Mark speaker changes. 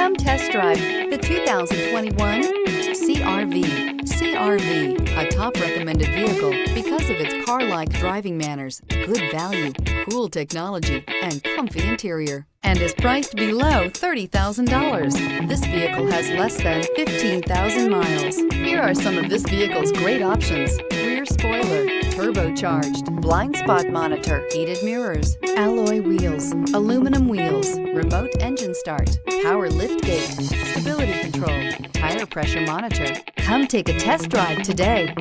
Speaker 1: Come test drive the 2021 CR-V. CR-V, a top recommended vehicle because of its car-like driving manners, good value, cool technology, and comfy interior, and is priced below $30,000. This vehicle has less than 15,000 miles. Here are some of this vehicle's great options: rear spoiler, turbocharged, blind spot monitor, heated mirrors, alloy wheels, aluminum wheels, remote engine start, power liftgate, stability control, tire pressure monitor. Come take a test drive today.